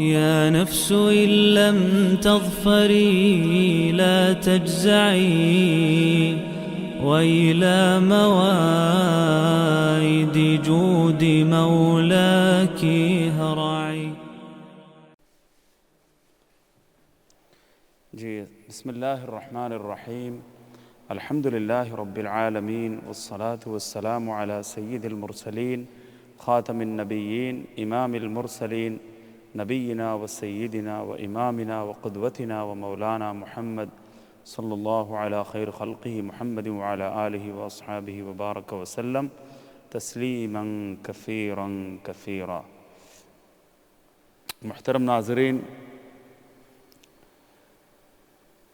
يا نفس إن لم تظفري لا تجزعي وإلى موائد جود مولاك هرعي. جی بسم اللہ الرحمن الرحیم. الحمد للہ رب العالمین والصلاة والسلام علی سید المرسلین خاتم النبیین امام المرسلین نبینا و سیدنا و امامنا و قدوتنا و مولانا محمد صلی اللہ علی خیر خلقہ محمد وعلی آلہ و اصحابہ وبارک وسلم تسلیما کثیرا کثیرا. محترم ناظرین،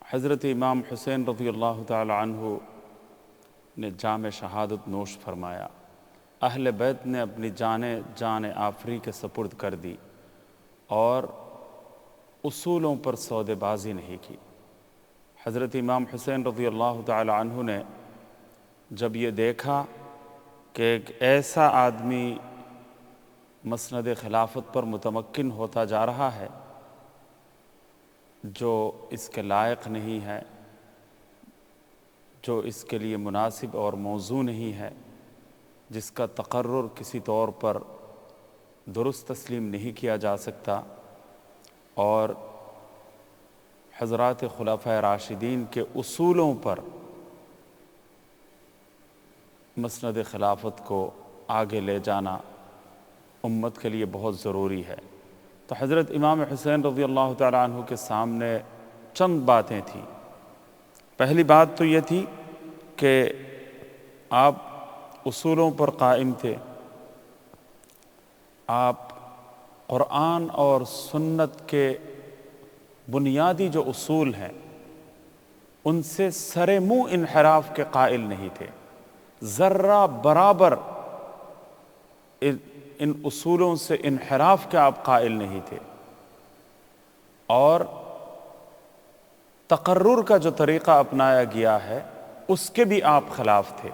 حضرت امام حسین رضی اللہ تعالی عنہ نے جام شہادت نوش فرمایا. اہل بیت نے اپنی جان آفری کے سپرد کر دی اور اصولوں پر سودے بازی نہیں کی. حضرت امام حسین رضی اللہ تعالی عنہ نے جب یہ دیکھا کہ ایک ایسا آدمی مسند خلافت پر متمکن ہوتا جا رہا ہے جو اس کے لائق نہیں ہے، جو اس کے لیے مناسب اور موزوں نہیں ہے، جس کا تقرر کسی طور پر درست تسلیم نہیں کیا جا سکتا، اور حضرات خلفائے راشدین کے اصولوں پر مسند خلافت کو آگے لے جانا امت کے لیے بہت ضروری ہے. تو حضرت امام حسین رضی اللہ تعالیٰ عنہ کے سامنے چند باتیں تھیں. پہلی بات تو یہ تھی کہ آپ اصولوں پر قائم تھے. آپ قرآن اور سنت کے بنیادی جو اصول ہیں ان سے سر منہ انحراف کے قائل نہیں تھے. ذرہ برابر ان اصولوں سے انحراف کے آپ قائل نہیں تھے، اور تقرر کا جو طریقہ اپنایا گیا ہے اس کے بھی آپ خلاف تھے.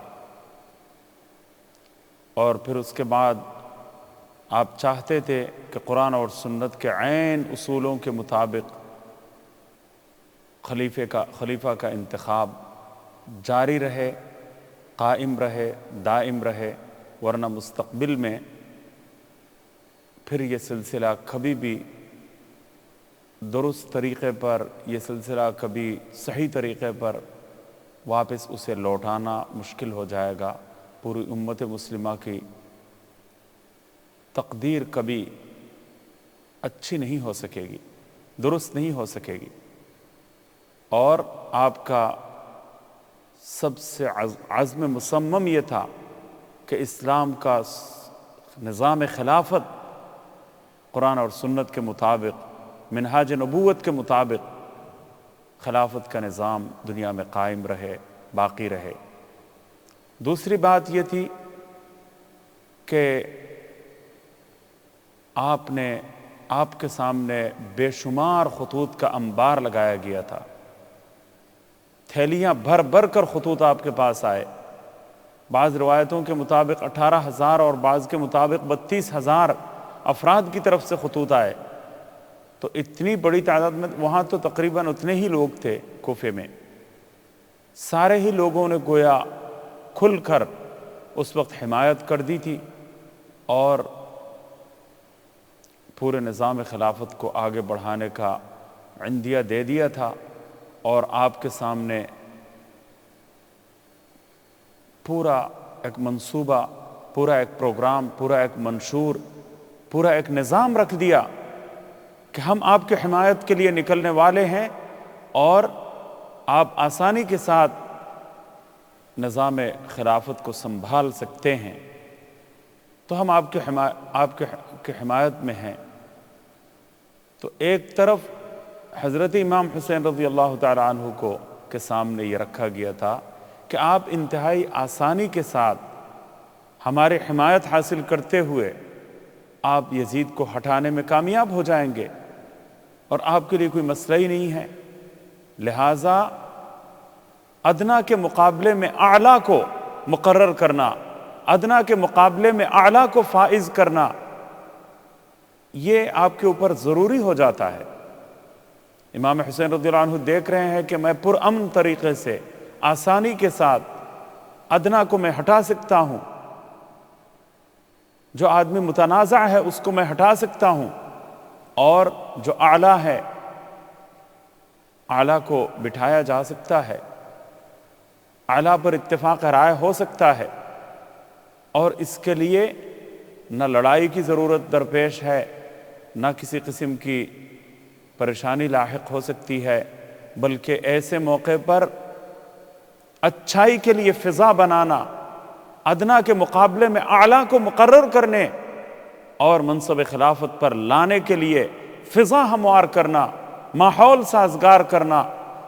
اور پھر اس کے بعد آپ چاہتے تھے کہ قرآن اور سنت کے عین اصولوں کے مطابق خلیفہ کا انتخاب جاری رہے، قائم رہے، دائم رہے، ورنہ مستقبل میں پھر یہ سلسلہ کبھی بھی درست طریقے پر، یہ سلسلہ کبھی صحیح طریقے پر واپس اسے لوٹانا مشکل ہو جائے گا. پوری امت مسلمہ کی تقدیر کبھی اچھی نہیں ہو سکے گی، درست نہیں ہو سکے گی. اور آپ کا سب سے عزم مصمم یہ تھا کہ اسلام کا نظام خلافت قرآن اور سنت کے مطابق، منہاج نبوت کے مطابق خلافت کا نظام دنیا میں قائم رہے، باقی رہے. دوسری بات یہ تھی کہ آپ کے سامنے بے شمار خطوط کا انبار لگایا گیا تھا. تھیلیاں بھر بھر کر خطوط آپ کے پاس آئے. بعض روایتوں کے مطابق 18,000 اور بعض کے مطابق 32,000 افراد کی طرف سے خطوط آئے. تو اتنی بڑی تعداد میں، وہاں تو تقریباً اتنے ہی لوگ تھے کوفے میں. سارے ہی لوگوں نے گویا کھل کر اس وقت حمایت کر دی تھی اور پورے نظام خلافت کو آگے بڑھانے کا عندیہ دے دیا تھا. اور آپ کے سامنے پورا ایک منصوبہ، پورا ایک پروگرام، پورا ایک منشور، پورا ایک نظام رکھ دیا کہ ہم آپ کی حمایت کے لیے نکلنے والے ہیں اور آپ آسانی کے ساتھ نظام خلافت کو سنبھال سکتے ہیں. تو ہم آپ کی حمایت میں ہیں. تو ایک طرف حضرت امام حسین رضی اللہ تعالی عنہ کو کے سامنے یہ رکھا گیا تھا کہ آپ انتہائی آسانی کے ساتھ ہماری حمایت حاصل کرتے ہوئے آپ یزید کو ہٹانے میں کامیاب ہو جائیں گے اور آپ کے لیے کوئی مسئلہ ہی نہیں ہے. لہٰذا ادنا کے مقابلے میں اعلیٰ کو مقرر کرنا، ادنا کے مقابلے میں اعلیٰ کو فائز کرنا، یہ آپ کے اوپر ضروری ہو جاتا ہے۔ امام حسین رضی اللہ عنہ دیکھ رہے ہیں کہ میں پرامن طریقے سے آسانی کے ساتھ ادنا کو میں ہٹا سکتا ہوں، جو آدمی متنازع ہے اس کو میں ہٹا سکتا ہوں، اور جو اعلیٰ ہے اعلیٰ کو بٹھایا جا سکتا ہے، اعلیٰ پر اتفاق رائے ہو سکتا ہے، اور اس کے لیے نہ لڑائی کی ضرورت درپیش ہے، نہ کسی قسم کی پریشانی لاحق ہو سکتی ہے، بلکہ ایسے موقع پر اچھائی کے لیے فضا بنانا، ادنا کے مقابلے میں اعلیٰ کو مقرر کرنے اور منصب خلافت پر لانے کے لیے فضا ہموار کرنا، ماحول سازگار کرنا،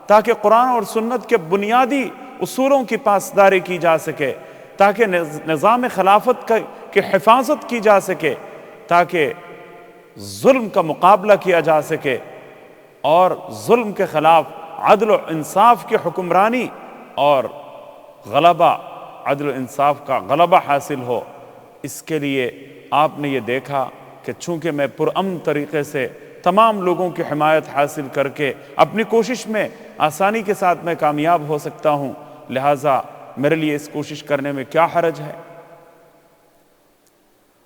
تاکہ قرآن اور سنت کے بنیادی اصولوں کی پاسداری کی جا سکے، تاکہ نظام خلافت کی حفاظت کی جا سکے، تاکہ ظلم کا مقابلہ کیا جا سکے اور ظلم کے خلاف عدل و انصاف کی حکمرانی اور غلبہ، عدل و انصاف کا غلبہ حاصل ہو۔ اس کے لیے آپ نے یہ دیکھا کہ چونکہ میں پرامن طریقے سے تمام لوگوں کی حمایت حاصل کر کے اپنی کوشش میں آسانی کے ساتھ میں کامیاب ہو سکتا ہوں، لہٰذا میرے لیے اس کوشش کرنے میں کیا حرج ہے۔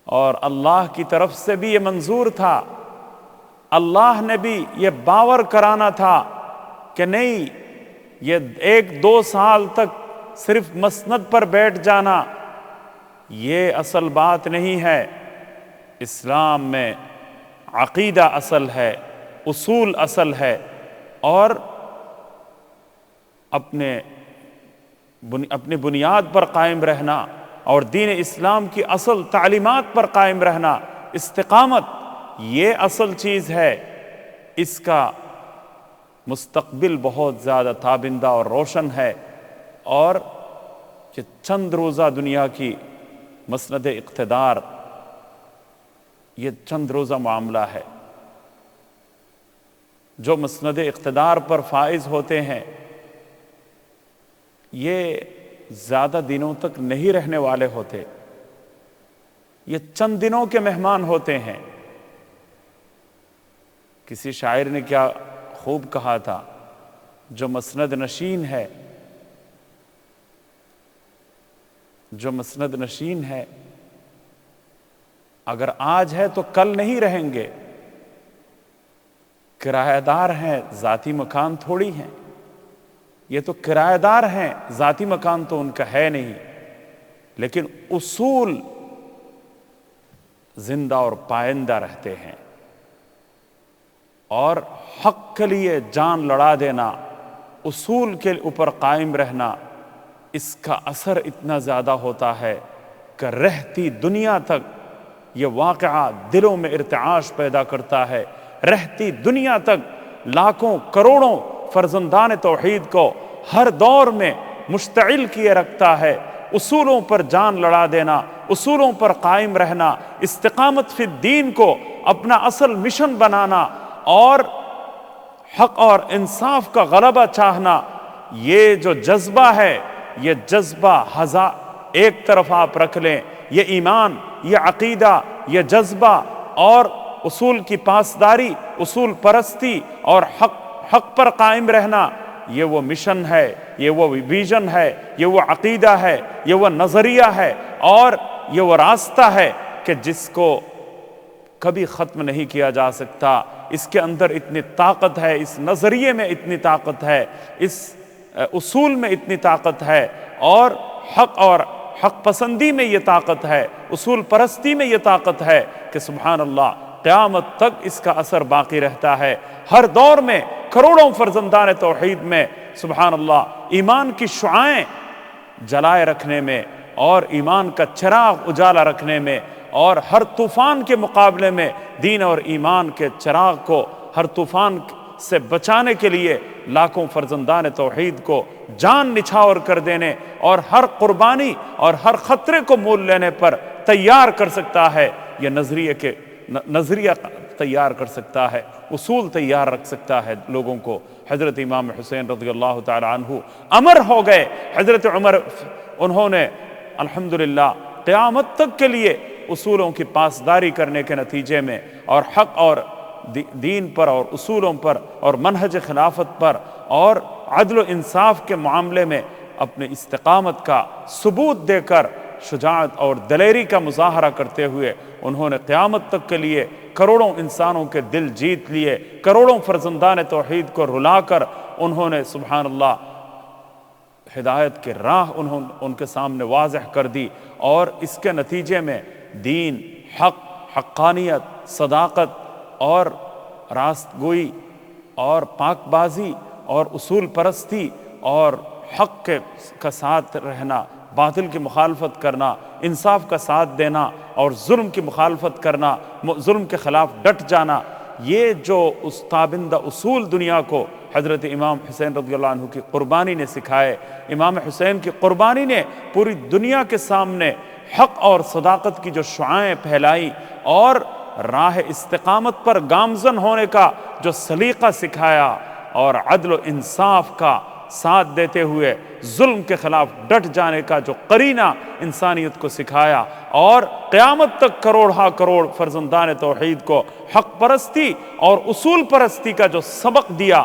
اور اللہ کی طرف سے بھی یہ منظور تھا، اللہ نے بھی یہ باور کرانا تھا کہ نہیں، یہ 1-2 سال تک صرف مسند پر بیٹھ جانا یہ اصل بات نہیں ہے۔ اسلام میں عقیدہ اصل ہے، اصول اصل ہے، اور اپنی بنیاد پر قائم رہنا اور دین اسلام کی اصل تعلیمات پر قائم رہنا، استقامت، یہ اصل چیز ہے۔ اس کا مستقبل بہت زیادہ تابندہ اور روشن ہے، اور یہ چند روزہ دنیا کی مسند اقتدار یہ چند روزہ معاملہ ہے۔ جو مسند اقتدار پر فائز ہوتے ہیں یہ زیادہ دنوں تک نہیں رہنے والے ہوتے، یہ چند دنوں کے مہمان ہوتے ہیں۔ کسی شاعر نے کیا خوب کہا تھا، جو مسند نشین ہے، جو مسند نشین ہے، اگر آج ہے تو کل نہیں رہیں گے۔ کرایہ دار ہیں، ذاتی مکان تھوڑی ہیں، یہ تو کرایہ دار ہیں، ذاتی مکان تو ان کا ہے نہیں، لیکن اصول زندہ اور پائندہ رہتے ہیں، اور حق کے لیے جان لڑا دینا، اصول کے اوپر قائم رہنا، اس کا اثر اتنا زیادہ ہوتا ہے کہ رہتی دنیا تک یہ واقعہ دلوں میں ارتعاش پیدا کرتا ہے، رہتی دنیا تک لاکھوں کروڑوں فرزندان توحید کو ہر دور میں مشتعل کیے رکھتا ہے۔ اصولوں پر جان لڑا دینا، اصولوں پر قائم رہنا، استقامت فی الدین کو اپنا اصل مشن بنانا، اور حق اور انصاف کا غلبہ چاہنا، یہ جو جذبہ ہے، یہ جذبہ ایک طرف آپ رکھ لیں، یہ ایمان، یہ عقیدہ، یہ جذبہ اور اصول کی پاسداری، اصول پرستی اور حق پر قائم رہنا، یہ وہ مشن ہے، یہ وہ ویژن ہے، یہ وہ عقیدہ ہے، یہ وہ نظریہ ہے، اور یہ وہ راستہ ہے کہ جس کو کبھی ختم نہیں کیا جا سکتا۔ اس کے اندر اتنی طاقت ہے، اس نظریے میں اتنی طاقت ہے، اس اصول میں اتنی طاقت ہے، اور حق پسندی میں یہ طاقت ہے، اصول پرستی میں یہ طاقت ہے کہ سبحان اللہ قیامت تک اس کا اثر باقی رہتا ہے۔ ہر دور میں کروڑوں فرزندان توحید میں سبحان اللہ ایمان کی شعائیں جلائے رکھنے میں، اور ایمان کا چراغ اجالا رکھنے میں، اور ہر طوفان کے مقابلے میں دین اور ایمان کے چراغ کو ہر طوفان سے بچانے کے لیے لاکھوں فرزندان توحید کو جان نچھاور کر دینے اور ہر قربانی اور ہر خطرے کو مول لینے پر تیار کر سکتا ہے۔ یہ نظریہ تیار کر سکتا ہے، اصول تیار رکھ سکتا ہے لوگوں کو۔ حضرت امام حسین رضی اللہ تعالی عنہ امر ہو گئے، حضرت عمر انہوں نے الحمدللہ قیامت تک کے لیے اصولوں کی پاسداری کرنے کے نتیجے میں اور حق اور دین پر اور اصولوں پر اور منہج خلافت پر اور عدل و انصاف کے معاملے میں اپنے استقامت کا ثبوت دے کر شجاعت اور دلیری کا مظاہرہ کرتے ہوئے انہوں نے قیامت تک کے لیے کروڑوں انسانوں کے دل جیت لیے، کروڑوں فرزندان توحید کو رلا کر انہوں نے سبحان اللہ ہدایت کے راہ ان کے سامنے واضح کر دی، اور اس کے نتیجے میں دین، حق، حقانیت، صداقت اور راست گوئی اور پاک بازی اور اصول پرستی اور حق کا ساتھ رہنا، باطل کی مخالفت کرنا، انصاف کا ساتھ دینا اور ظلم کی مخالفت کرنا، ظلم کے خلاف ڈٹ جانا، یہ جو تابندہ اصول دنیا کو حضرت امام حسین رضی اللہ عنہ کی قربانی نے سکھائے، امام حسین کی قربانی نے پوری دنیا کے سامنے حق اور صداقت کی جو شعاعیں پھیلائی اور راہ استقامت پر گامزن ہونے کا جو سلیقہ سکھایا اور عدل و انصاف کا ساتھ دیتے ہوئے ظلم کے خلاف ڈٹ جانے کا جو قرینہ انسانیت کو سکھایا اور قیامت تک کروڑ کروڑ فرزندان توحید کو حق پرستی اور اصول پرستی کا جو سبق دیا،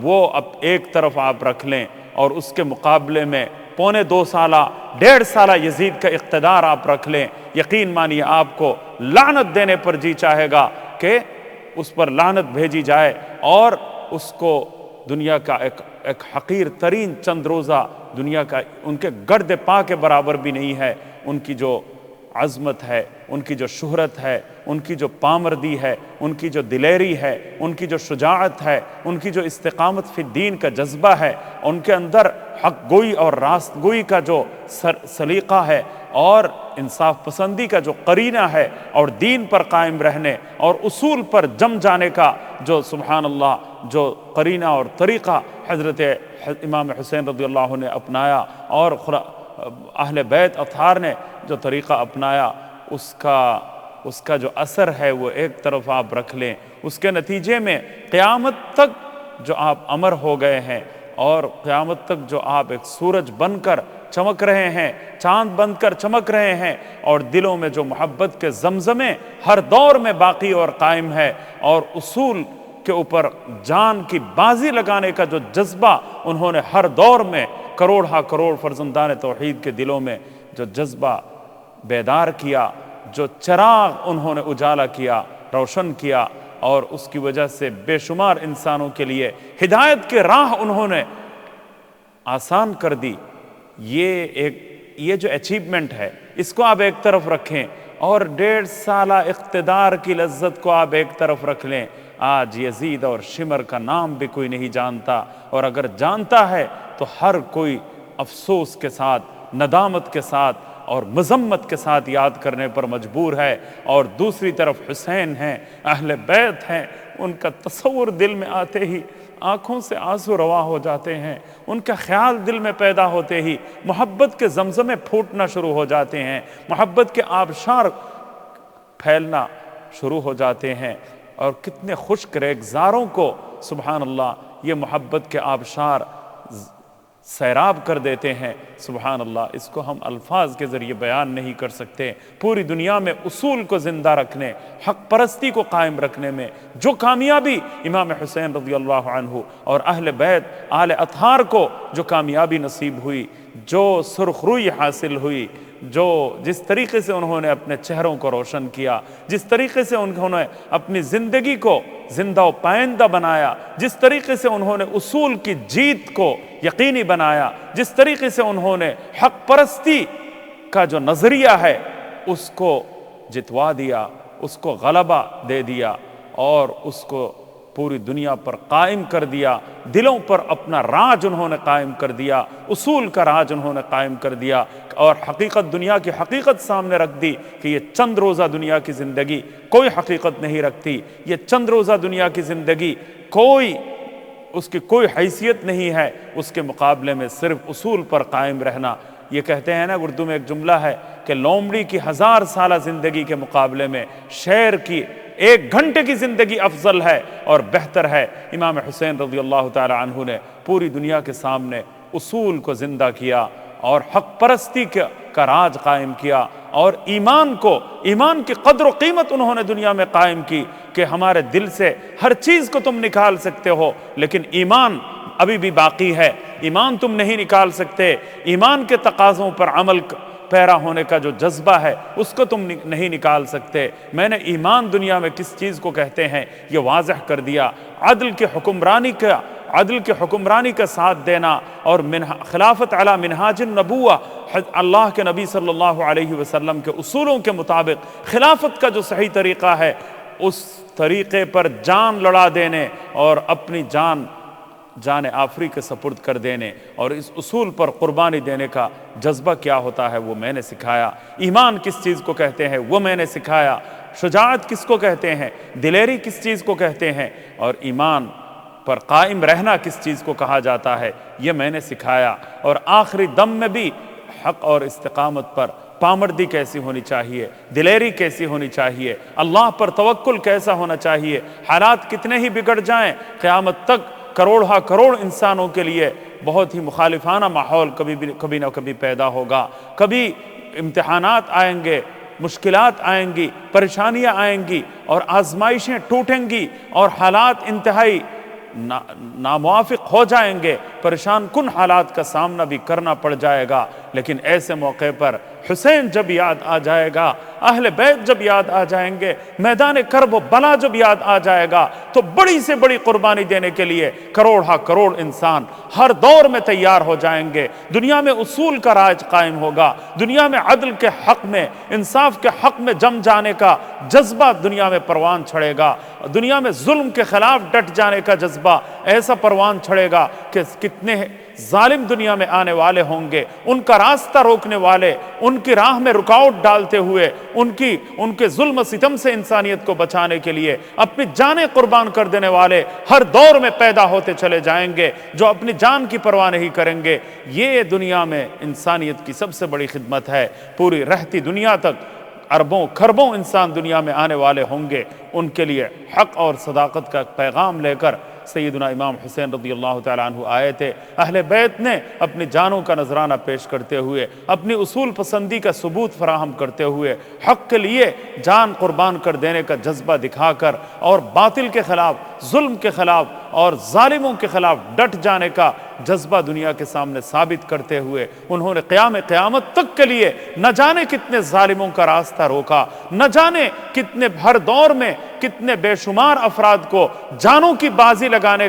وہ اب ایک طرف آپ رکھ لیں، اور اس کے مقابلے میں 2.25 سالہ 1.5 سالہ یزید کا اقتدار آپ رکھ لیں، یقین مانیے آپ کو لعنت دینے پر جی چاہے گا کہ اس پر لعنت بھیجی جائے اور اس کو دنیا کا ایک حقیر ترین چند روزہ دنیا کا ان کے گرد پا کے برابر بھی نہیں ہے، ان کی جو عظمت ہے، ان کی جو شہرت ہے، ان کی جو پامردی ہے، ان کی جو دلیری ہے، ان کی جو شجاعت ہے، ان کی جو استقامت فی الدین کا جذبہ ہے، ان کے اندر حق گوئی اور راست گوئی کا جو سلیقہ ہے اور انصاف پسندی کا جو قرینہ ہے اور دین پر قائم رہنے اور اصول پر جم جانے کا جو سبحان اللہ جو قرینہ اور طریقہ حضرت امام حسین رضی اللہ عنہ نے اپنایا اور اہل بیت اطہار نے جو طریقہ اپنایا، اس کا جو اثر ہے وہ ایک طرف آپ رکھ لیں، اس کے نتیجے میں قیامت تک جو آپ امر ہو گئے ہیں اور قیامت تک جو آپ ایک سورج بن کر چمک رہے ہیں، چاند بن کر چمک رہے ہیں، اور دلوں میں جو محبت کے زمزمیں ہر دور میں باقی اور قائم ہے اور اصول کے اوپر جان کی بازی لگانے کا جو جذبہ انہوں نے ہر دور میں کروڑ فرزندان توحید کے دلوں میں جو جذبہ بیدار کیا، جو چراغ انہوں نے اجالا کیا، روشن کیا، اور اس کی وجہ سے بے شمار انسانوں کے لیے ہدایت کے راہ انہوں نے آسان کر دی، یہ جو اچیومنٹ ہے اس کو آپ ایک طرف رکھیں اور 1.5 سالہ اقتدار کی لذت کو آپ ایک طرف رکھ لیں۔ آج یزید اور شمر کا نام بھی کوئی نہیں جانتا، اور اگر جانتا ہے تو ہر کوئی افسوس کے ساتھ، ندامت کے ساتھ اور مذمت کے ساتھ یاد کرنے پر مجبور ہے۔ اور دوسری طرف حسین ہیں، اہل بیت ہیں، ان کا تصور دل میں آتے ہی آنکھوں سے آنسو روا ہو جاتے ہیں، ان کا خیال دل میں پیدا ہوتے ہی محبت کے زمزمے پھوٹنا شروع ہو جاتے ہیں، محبت کے آبشار پھیلنا شروع ہو جاتے ہیں، اور کتنے خشک ریگزاروں کو سبحان اللہ یہ محبت کے آبشار سیراب کر دیتے ہیں۔ سبحان اللہ، اس کو ہم الفاظ کے ذریعے بیان نہیں کر سکتے۔ پوری دنیا میں اصول کو زندہ رکھنے، حق پرستی کو قائم رکھنے میں جو کامیابی امام حسین رضی اللہ عنہ اور اہل بیت آل اطہار کو جو کامیابی نصیب ہوئی، جو سرخروئی حاصل ہوئی، جس طریقے سے انہوں نے اپنے چہروں کو روشن کیا، جس طریقے سے انہوں نے اپنی زندگی کو زندہ و پائندہ بنایا، جس طریقے سے انہوں نے اصول کی جیت کو یقینی بنایا، جس طریقے سے انہوں نے حق پرستی کا جو نظریہ ہے اس کو جتوا دیا، اس کو غلبہ دے دیا اور اس کو پوری دنیا پر قائم کر دیا، دلوں پر اپنا راج انہوں نے قائم کر دیا، اصول کا راج انہوں نے قائم کر دیا، اور حقیقت دنیا کی حقیقت سامنے رکھ دی کہ یہ چند روزہ دنیا کی زندگی کوئی حقیقت نہیں رکھتی، یہ چند روزہ دنیا کی زندگی اس کی کوئی حیثیت نہیں ہے، اس کے مقابلے میں صرف اصول پر قائم رہنا۔ یہ کہتے ہیں نا اردو میں ایک جملہ ہے کہ لومڑی کی 1000 سالہ زندگی کے مقابلے میں شیر کی 1 گھنٹے کی زندگی افضل ہے اور بہتر ہے۔ امام حسین رضی اللہ تعالی عنہ نے پوری دنیا کے سامنے اصول کو زندہ کیا اور حق پرستی کا راج قائم کیا اور ایمان کی قدر و قیمت انہوں نے دنیا میں قائم کی کہ ہمارے دل سے ہر چیز کو تم نکال سکتے ہو لیکن ایمان ابھی بھی باقی ہے، ایمان تم نہیں نکال سکتے، ایمان کے تقاضوں پر عمل پیرا ہونے کا جو جذبہ ہے اس کو تم نہیں نکال سکتے۔ میں نے ایمان دنیا میں کس چیز کو کہتے ہیں یہ واضح کر دیا۔ عدل کے حکمرانی کا ساتھ دینا اور خلافت علی منہاج النبوہ، اللہ کے نبی صلی اللہ علیہ وسلم کے اصولوں کے مطابق خلافت کا جو صحیح طریقہ ہے اس طریقے پر جان لڑا دینے اور اپنی جان آفری کے سپرد کر دینے اور اس اصول پر قربانی دینے کا جذبہ کیا ہوتا ہے وہ میں نے سکھایا۔ ایمان کس چیز کو کہتے ہیں وہ میں نے سکھایا۔ شجاعت کس کو کہتے ہیں، دلیری کس چیز کو کہتے ہیں، اور ایمان پر قائم رہنا کس چیز کو کہا جاتا ہے یہ میں نے سکھایا۔ اور آخری دم میں بھی حق اور استقامت پر پامردی کیسی ہونی چاہیے، دلیری کیسی ہونی چاہیے، اللہ پر توکل کیسا ہونا چاہیے۔ حالات کتنے ہی بگڑ جائیں، قیامت تک کروڑ انسانوں کے لیے بہت ہی مخالفانہ ماحول کبھی نہ کبھی پیدا ہوگا، کبھی امتحانات آئیں گے، مشکلات آئیں گی، پریشانیاں آئیں گی اور آزمائشیں ٹوٹیں گی اور حالات انتہائی ناموافق ہو جائیں گے، پریشان کن حالات کا سامنا بھی کرنا پڑ جائے گا، لیکن ایسے موقع پر حسین جب یاد آ جائے گا، اہل بیت جب یاد آ جائیں گے، میدان کرب و بلا جب یاد آ جائے گا تو بڑی سے بڑی قربانی دینے کے لیے کروڑ انسان ہر دور میں تیار ہو جائیں گے۔ دنیا میں اصول کا راج قائم ہوگا، دنیا میں عدل کے حق میں، انصاف کے حق میں جم جانے کا جذبہ دنیا میں پروان چھڑے گا، دنیا میں ظلم کے خلاف ڈٹ جانے کا جذبہ ایسا پروان چھڑے گا کہ کتنے ظالم دنیا میں آنے والے ہوں گے، ان کا راستہ روکنے والے، ان کی راہ میں رکاوٹ ڈالتے ہوئے ان کے ظلم و ستم سے انسانیت کو بچانے کے لیے اپنی جانیں قربان کر دینے والے ہر دور میں پیدا ہوتے چلے جائیں گے، جو اپنی جان کی پرواہ نہیں کریں گے۔ یہ دنیا میں انسانیت کی سب سے بڑی خدمت ہے۔ پوری رہتی دنیا تک اربوں کھربوں انسان دنیا میں آنے والے ہوں گے، ان کے لیے حق اور صداقت کا پیغام لے کر سیدنا امام حسین رضی اللہ تعالیٰ عنہ آئے تھے۔ اہل بیت نے اپنی جانوں کا نذرانہ پیش کرتے ہوئے، اپنی اصول پسندی کا ثبوت فراہم کرتے ہوئے، حق کے لیے جان قربان کر دینے کا جذبہ دکھا کر اور باطل کے خلاف، ظلم کے خلاف اور ظالموں کے خلاف ڈٹ جانے کا جذبہ دنیا کے سامنے ثابت کرتے ہوئے انہوں نے قیامت تک کے لیے نہ جانے کتنے ظالموں کا راستہ روکا، نہ جانے کتنے ہر دور میں کتنے بے شمار افراد کو جانوں کی بازی لگانے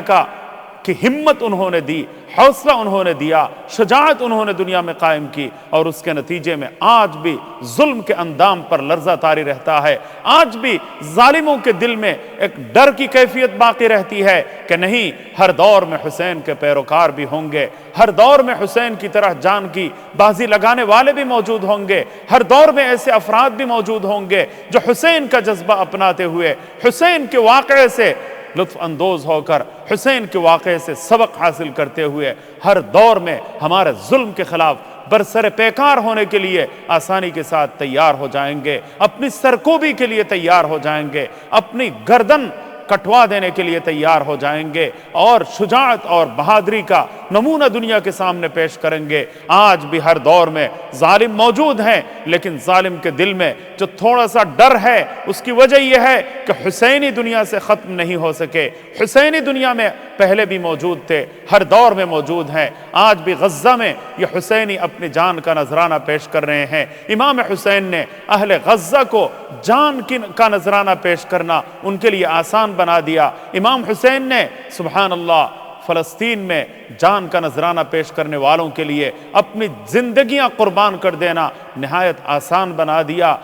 کی ہمت انہوں نے دی، حوصلہ انہوں نے دیا، شجاعت انہوں نے دنیا میں قائم کی، اور اس کے نتیجے میں آج بھی ظلم کے اندام پر لرزہ طاری رہتا ہے۔ آج بھی ظالموں کے دل میں ایک ڈر کی کیفیت باقی رہتی ہے کہ نہیں، ہر دور میں حسین کے پیروکار بھی ہوں گے، ہر دور میں حسین کی طرح جان کی بازی لگانے والے بھی موجود ہوں گے، ہر دور میں ایسے افراد بھی موجود ہوں گے جو حسین کا جذبہ اپناتے ہوئے، حسین کے واقعے سے لطف اندوز ہو کر، حسین کے واقعے سے سبق حاصل کرتے ہوئے ہر دور میں ہمارے ظلم کے خلاف برسر پیکار ہونے کے لیے آسانی کے ساتھ تیار ہو جائیں گے، اپنی سرکوبی کے لیے تیار ہو جائیں گے، اپنی گردن کٹوا دینے کے لیے تیار ہو جائیں گے اور شجاعت اور بہادری کا نمونہ دنیا کے سامنے پیش کریں گے۔ آج بھی ہر دور میں ظالم موجود ہیں، لیکن ظالم کے دل میں جو تھوڑا سا ڈر ہے اس کی وجہ یہ ہے کہ حسینی دنیا سے ختم نہیں ہو سکے۔ حسینی دنیا میں پہلے بھی موجود تھے، ہر دور میں موجود ہیں۔ آج بھی غزہ میں یہ حسینی اپنی جان کا نذرانہ پیش کر رہے ہیں۔ امام حسین نے اہل غزہ کو جان کا نذرانہ پیش کرنا ان کے لیے آسان بنا دیا۔ امام حسین نے سبحان اللہ فلسطین میں جان کا نذرانہ پیش کرنے والوں کے لیے اپنی زندگیاں قربان کر دینا نہایت آسان بنا دیا۔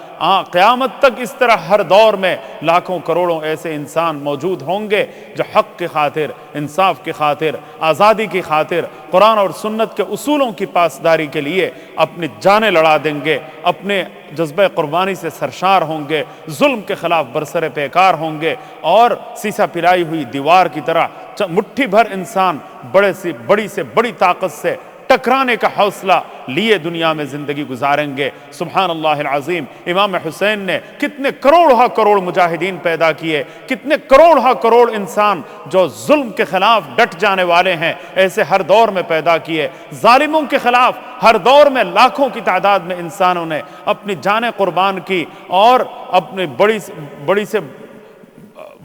قیامت تک اس طرح ہر دور میں لاکھوں کروڑوں ایسے انسان موجود ہوں گے جو حق کی خاطر، انصاف کی خاطر، آزادی کی خاطر، قرآن اور سنت کے اصولوں کی پاسداری کے لیے اپنی جانیں لڑا دیں گے، اپنے جذبہ قربانی سے سرشار ہوں گے، ظلم کے خلاف برسر پیکار ہوں گے اور سیسا پلائی ہوئی دیوار کی طرح مٹھی بھر انسان بڑی سے بڑی طاقت سے ٹکرانے کا حوصلہ لیے دنیا میں زندگی گزاریں گے۔ سبحان اللہ العظیم۔ امام حسین نے کتنے کروڑ کروڑ مجاہدین پیدا کیے، کتنے کروڑ کروڑ انسان جو ظلم کے خلاف ڈٹ جانے والے ہیں ایسے ہر دور میں پیدا کیے۔ ظالموں کے خلاف ہر دور میں لاکھوں کی تعداد میں انسانوں نے اپنی جانیں قربان کی اور اپنی بڑی سے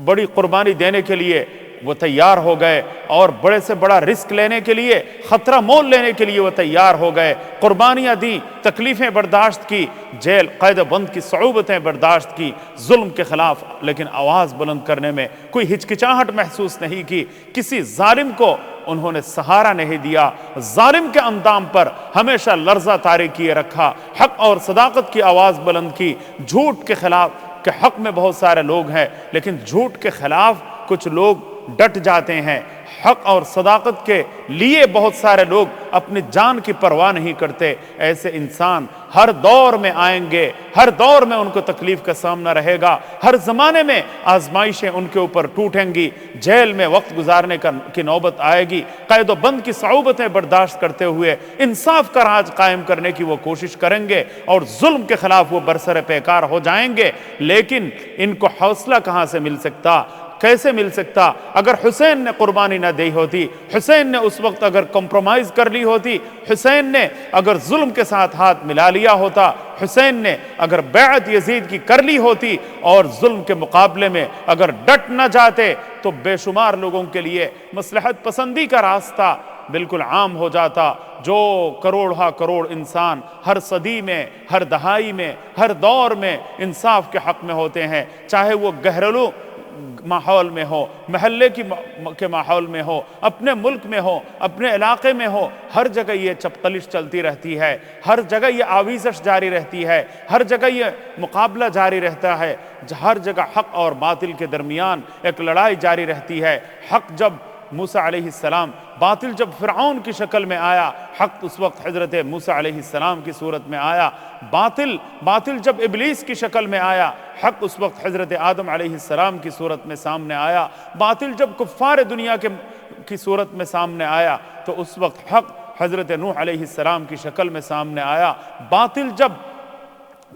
بڑی قربانی دینے کے لیے وہ تیار ہو گئے، اور بڑے سے بڑا رسک لینے کے لیے، خطرہ مول لینے کے لیے وہ تیار ہو گئے، قربانیاں دیں، تکلیفیں برداشت کی، جیل قید بند کی صعوبتیں برداشت کی، ظلم کے خلاف لیکن آواز بلند کرنے میں کوئی ہچکچاہٹ محسوس نہیں کی، کسی ظالم کو انہوں نے سہارا نہیں دیا، ظالم کے اندام پر ہمیشہ لرزہ طاری کیے رکھا، حق اور صداقت کی آواز بلند کی، جھوٹ کے خلاف کہ حق میں بہت سارے لوگ ہیں لیکن جھوٹ کے خلاف کچھ لوگ ڈٹ جاتے ہیں، حق اور صداقت کے لیے بہت سارے لوگ اپنی جان کی پرواہ نہیں کرتے۔ ایسے انسان ہر دور میں آئیں گے، ہر دور میں ان کو تکلیف کا سامنا رہے گا، ہر زمانے میں آزمائشیں ان کے اوپر ٹوٹیں گی، جیل میں وقت گزارنے کی نوبت آئے گی، قید و بند کی صعوبتیں برداشت کرتے ہوئے انصاف کا راج قائم کرنے کی وہ کوشش کریں گے اور ظلم کے خلاف وہ برسر پیکار ہو جائیں گے۔ لیکن ان کو حوصلہ کہاں سے مل سکتا، کیسے مل سکتا؟ اگر حسین نے قربانی نہ دی ہوتی، حسین نے اس وقت اگر کمپرومائز کر لی ہوتی، حسین نے اگر ظلم کے ساتھ ہاتھ ملا لیا ہوتا، حسین نے اگر بیعت یزید کی کر لی ہوتی اور ظلم کے مقابلے میں اگر ڈٹ نہ جاتے تو بے شمار لوگوں کے لیے مصلحت پسندی کا راستہ بالکل عام ہو جاتا۔ جو کروڑ انسان ہر صدی میں، ہر دہائی میں، ہر دور میں انصاف کے حق میں ہوتے ہیں، چاہے وہ گھریلو ماحول میں ہو، محلے کے ماحول میں ہو، اپنے ملک میں ہو، اپنے علاقے میں ہو، ہر جگہ یہ چپقلش چلتی رہتی ہے، ہر جگہ یہ آویزش جاری رہتی ہے، ہر جگہ یہ مقابلہ جاری رہتا ہے، ہر جگہ حق اور باطل کے درمیان ایک لڑائی جاری رہتی ہے۔ حق جب موسیٰ علیہ السلام، باطل جب فرعون کی شکل میں آیا، حق اس وقت حضرت موسیٰ علیہ السلام کی صورت میں آیا، باطل جب ابلیس کی شکل میں آیا، حق اس وقت حضرت آدم علیہ السلام کی صورت میں سامنے آیا، باطل جب کفار دنیا کی صورت میں سامنے آیا تو اس وقت حق حضرت نوح علیہ السلام کی شکل میں سامنے آیا، باطل جب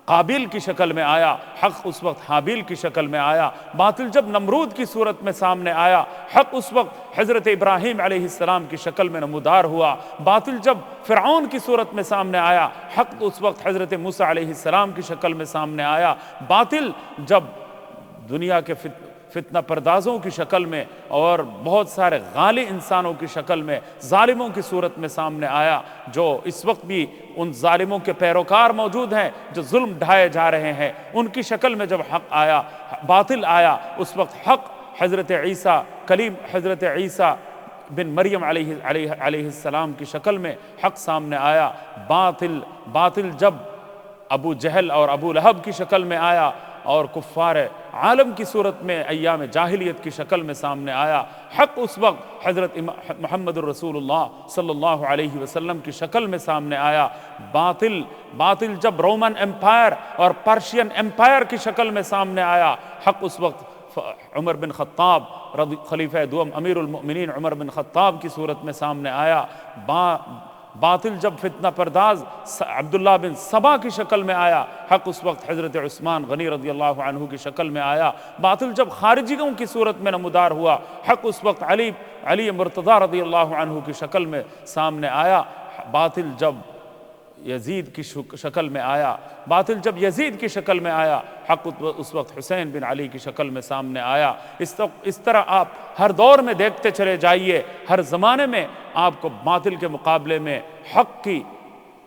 قابل کی شکل میں آیا، حق اس وقت حابیل کی شکل میں آیا، باطل جب نمرود کی صورت میں سامنے آیا، حق اس وقت حضرت ابراہیم علیہ السلام کی شکل میں نمودار ہوا، باطل جب فرعون کی صورت میں سامنے آیا، حق اس وقت حضرت موسیٰ علیہ السلام کی شکل میں سامنے آیا، باطل جب دنیا کے فتنہ پردازوں کی شکل میں اور بہت سارے غالی انسانوں کی شکل میں ظالموں کی صورت میں سامنے آیا، جو اس وقت بھی ان ظالموں کے پیروکار موجود ہیں جو ظلم ڈھائے جا رہے ہیں، ان کی شکل میں جب حق آیا، باطل آیا، اس وقت حق حضرت عیسیٰ کلیم، حضرت عیسیٰ بن مریم علیہ السلام کی شکل میں حق سامنے آیا، باطل جب ابو جہل اور ابو لہب کی شکل میں آیا اور کفار عالم کی صورت میں ایام جاہلیت کی شکل میں سامنے آیا، حق اس وقت حضرت محمد الرسول اللہ صلی اللہ علیہ وسلم کی شکل میں سامنے آیا، باطل جب رومن امپائر اور پرشین امپائر کی شکل میں سامنے آیا، حق اس وقت عمر بن خطاب خلیفہ دوم امیر المؤمنین عمر بن خطاب کی صورت میں سامنے آیا، باطل جب فتنہ پرداز عبداللہ بن سبا کی شکل میں آیا، حق اس وقت حضرت عثمان غنی رضی اللہ عنہ کی شکل میں آیا، باطل جب خارجیوں کی صورت میں نمودار ہوا، حق اس وقت علی مرتضی رضی اللہ عنہ کی شکل میں سامنے آیا، باطل جب یزید کی شکل میں آیا، باطل جب یزید کی شکل میں آیا، حق اس وقت حسین بن علی کی شکل میں سامنے آیا۔ اس طرح آپ ہر دور میں دیکھتے چلے جائیے، ہر زمانے میں آپ کو باطل کے مقابلے میں حق کی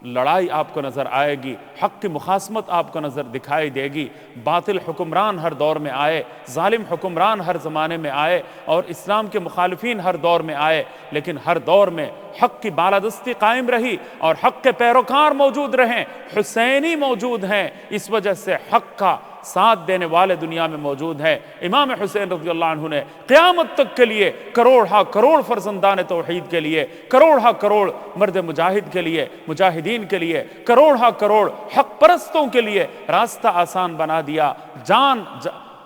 لڑائی آپ کو نظر آئے گی، حق کی مخاصمت آپ کو نظر دکھائی دے گی، باطل حکمران ہر دور میں آئے، ظالم حکمران ہر زمانے میں آئے اور اسلام کے مخالفین ہر دور میں آئے، لیکن ہر دور میں حق کی بالادستی قائم رہی اور حق کے پیروکار موجود رہیں، حسینی موجود ہیں، اس وجہ سے حق کا ساتھ دینے والے دنیا میں موجود ہیں۔ امام حسین رضی اللہ عنہ نے قیامت تک کے لیے کروڑ فرزندان توحید کے لیے، کروڑ مرد مجاہد کے لیے، مجاہدین کے لیے، کروڑ حق پرستوں کے لیے راستہ آسان بنا دیا،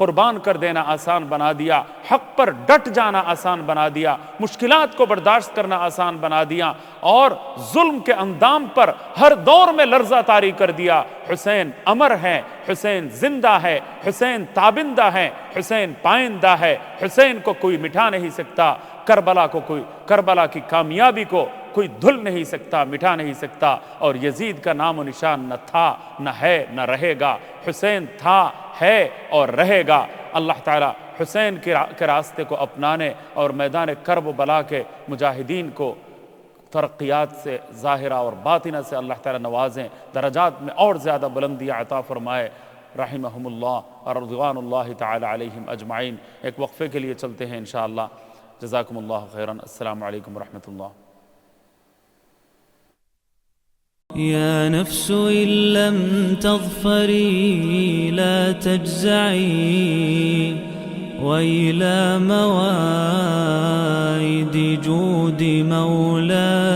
قربان کر دینا آسان بنا دیا، حق پر ڈٹ جانا آسان بنا دیا، مشکلات کو برداشت کرنا آسان بنا دیا، اور ظلم کے اندام پر ہر دور میں لرزہ طاری کر دیا۔ حسین امر ہے، حسین زندہ ہے، حسین تابندہ ہے، حسین پائندہ ہے، حسین کو کوئی مٹھا نہیں سکتا، کربلا کی کامیابی کو کوئی دھل نہیں سکتا، مٹھا نہیں سکتا، اور یزید کا نام و نشان نہ تھا، نہ ہے، نہ رہے گا۔ حسین تھا، ہے اور رہے گا۔ اللہ تعالی حسین کے راستے کو اپنانے اور میدان کرب و بلا کے مجاہدین کو ترقیات سے ظاہرہ اور باطنہ سے اللہ تعالی نوازیں، درجات میں اور زیادہ بلندیاں عطا فرمائے، رحمہم اللہ اور رضوان اللہ تعالی علیہم اجمعین۔ ایک وقفے کے لیے چلتے ہیں انشاءاللہ۔ جزاکم اللہ خیراً۔ السلام علیکم ورحمۃ اللہ۔ يا نفس إن لم تظفري لا تجزعي، وإلى مواعيد جود مولاك